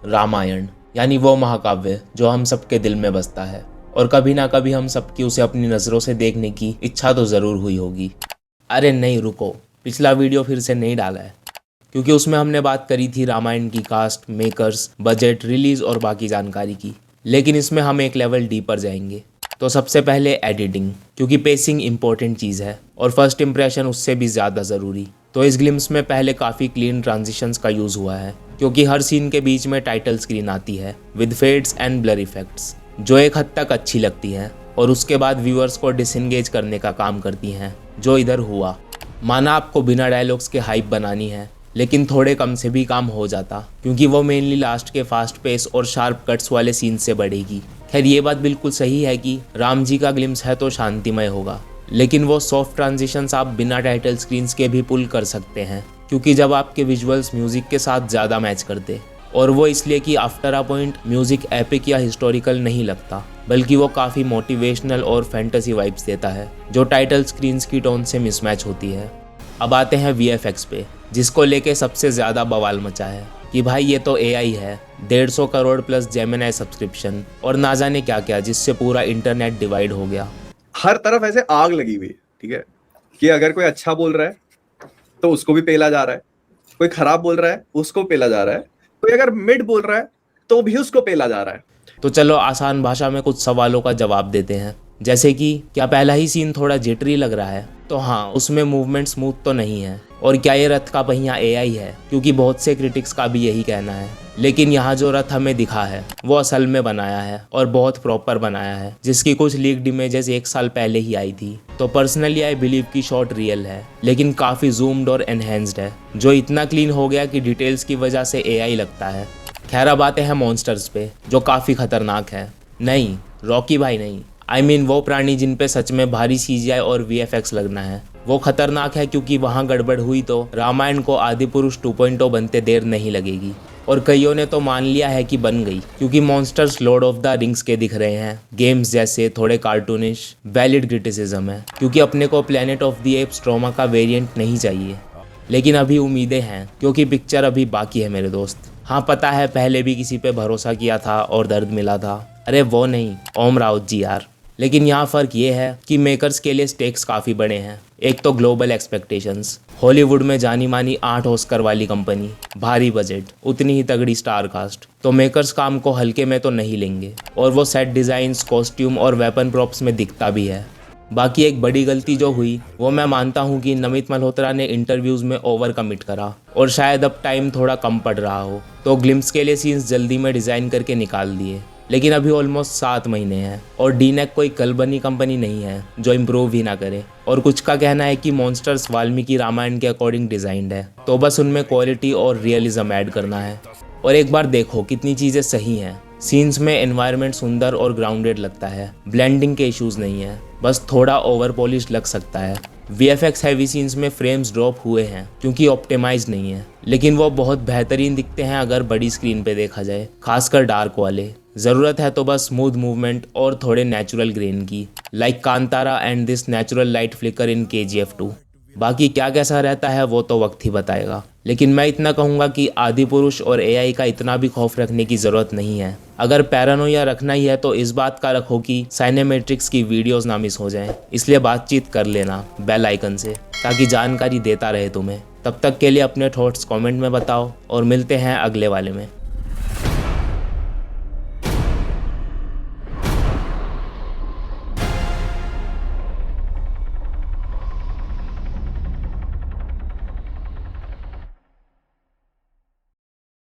रामायण, यानी वो महाकाव्य जो हम सबके दिल में बसता है और कभी ना कभी हम सबकी उसे अपनी नज़रों से देखने की इच्छा तो ज़रूर हुई होगी। अरे नहीं रुको, पिछला वीडियो फिर से नहीं डाला है क्योंकि उसमें हमने बात करी थी रामायण की कास्ट, मेकर्स, बजट, रिलीज़ और बाकी जानकारी की। लेकिन इसमें हम एक लेवल डीपर जाएंगे। तो सबसे पहले एडिटिंग, क्योंकि पेसिंग इंपॉर्टेंट चीज़ है और फर्स्ट इंप्रेशन उससे भी ज़्यादा ज़रूरी। तो इस ग्लिम्स में पहले काफ़ी क्लीन ट्रांजिशंस का यूज़ हुआ है, क्योंकि हर सीन के बीच में टाइटल स्क्रीन आती है with fades and blur effects, जो एक हद तक अच्छी लगती हैं और उसके बाद व्यूअर्स को डिसएंगेज करने का काम करती हैं, जो इधर हुआ। माना आपको बिना डायलॉग्स के हाइप बनानी है, लेकिन थोड़े कम से भी काम हो जाता, क्योंकि वो मेनली लास्ट के फास्ट पेस और शार्प कट्स वाले सीन से बढ़ेगी। खैर ये बात बिल्कुल सही है कि राम जी का ग्लिम्स है तो शांतिमय होगा, लेकिन वो सॉफ्ट ट्रांजिशंस आप बिना टाइटल स्क्रीन्स के भी पुल कर सकते हैं, क्योंकि जब आपके विजुअल्स म्यूजिक के साथ ज़्यादा मैच करते, और वो इसलिए कि after a point music epic या हिस्टोरिकल नहीं लगता, बल्कि वो काफ़ी मोटिवेशनल और फैंटेसी वाइब्स देता है, जो टाइटल स्क्रीन्स की टोन से मिसमैच होती है। अब आते हैं VFX पे, जिसको लेके सबसे ज़्यादा बवाल मचा है कि भाई ये तो AI है, 150 करोड़ प्लस जेमिनाई सब्सक्रिप्शन और ना जाने क्या क्या, जिससे पूरा इंटरनेट डिवाइड हो गया। हर तरफ ऐसे आग लगी हुई है, ठीक है, कि अगर कोई अच्छा बोल रहा है तो उसको भी पेला जा रहा है, कोई खराब बोल रहा है उसको पेला जा रहा है, कोई अगर मिड बोल रहा है तो भी उसको पेला जा रहा है। तो चलो आसान भाषा में कुछ सवालों का जवाब देते हैं, जैसे कि क्या पहला ही सीन थोड़ा जिटरी लग रहा है? तो हाँ, उसमें मूवमेंट स्मूथ तो नहीं है। और क्या ये रथ का पहिया AI है? क्योंकि बहुत से क्रिटिक्स का भी यही कहना है। लेकिन यहाँ जो रथ हमें दिखा है वो असल में बनाया है और बहुत प्रॉपर बनाया है, जिसकी कुछ लीक्ड इमेजेस 1 साल पहले ही आई थी। तो पर्सनली आई बिलीव कि शॉट रियल है, लेकिन काफ़ी जूम्ड और एनहेंस्ड है, जो इतना क्लीन हो गया कि डिटेल्स की वजह से AI लगता है। खैर अब आते हैं मॉन्स्टर्स पे, जो काफ़ी खतरनाक है। नहीं, रॉकी भाई नहीं, वो प्राणी जिन पे सच में भारी CGI और VFX लगना है। वो खतरनाक है क्योंकि वहाँ गड़बड़ हुई तो रामायण को आदिपुरुष 2.0 बनते देर नहीं लगेगी। और कईयों ने तो मान लिया है कि बन गई, क्योंकि monsters Lord of the rings के दिख रहे हैं, गेम्स जैसे, थोड़े कार्टूनिश। वैलिड क्रिटिसिज्म है, क्योंकि अपने को planet of the apps trauma का वेरिएंट नहीं चाहिए। लेकिन अभी उम्मीदें हैं, क्योंकि पिक्चर अभी बाकी है मेरे दोस्त। हाँ पता है, पहले भी किसी पे भरोसा किया था और दर्द मिला था। अरे वो नहीं, ओम राउत जी यार। लेकिन यहाँ फ़र्क ये है कि मेकर्स के लिए स्टेक्स काफ़ी बड़े हैं। एक तो ग्लोबल एक्सपेक्टेशंस, हॉलीवुड में जानी मानी 8 ऑस्कर वाली कंपनी, भारी बजट, उतनी ही तगड़ी स्टार कास्ट, तो मेकर्स काम को हल्के में तो नहीं लेंगे। और वो सेट डिज़ाइंस, कॉस्ट्यूम और वेपन प्रॉप्स में दिखता भी है। बाकी एक बड़ी गलती जो हुई वो मैं मानता हूँ कि नमित मल्होत्रा ने इंटरव्यूज़ में ओवर कमिट करा, और शायद अब टाइम थोड़ा कम पड़ रहा हो, तो ग्लिम्स के लिए सीन्स जल्दी में डिज़ाइन करके निकाल दिए। लेकिन अभी ऑलमोस्ट 7 महीने हैं और डीनेक कोई कल बनी कंपनी नहीं है जो इम्प्रूव ही ना करे। और कुछ का कहना है कि मॉन्स्टर्स वाल्मीकि रामायण के अकॉर्डिंग डिज़ाइंड है, तो बस उनमें क्वालिटी और रियलिज्म ऐड करना है। और एक बार देखो कितनी चीज़ें सही हैं। सीन्स में एनवायरनमेंट सुंदर और ग्राउंडेड लगता है, ब्लेंडिंग के इश्यूज नहीं है, बस थोड़ा ओवर पॉलिश लग सकता है। VFX हैवी सीन्स में फ्रेम्स ड्रॉप हुए हैं क्योंकि ऑप्टिमाइज नहीं है, लेकिन वो बहुत बेहतरीन दिखते हैं अगर बड़ी स्क्रीन पे देखा जाए, खासकर डार्क वाले। ज़रूरत है तो बस स्मूथ मूवमेंट और थोड़े नेचुरल ग्रेन की, like Kantara and this natural light flicker in KGF 2। बाकी क्या कैसा रहता है वो तो वक्त ही बताएगा, लेकिन मैं इतना कहूँगा कि आदिपुरुष और AI का इतना भी खौफ रखने की ज़रूरत नहीं है। अगर पैरानोया रखना ही है तो इस बात का रखो कि साइनेमेट्रिक्स की वीडियोस ना मिस हो जाएं, इसलिए बातचीत कर लेना बेल आइकन से, ताकि जानकारी देता रहे तुम्हें। तब तक के लिए अपने थॉट्स कमेंट में बताओ और मिलते हैं अगले वाले में।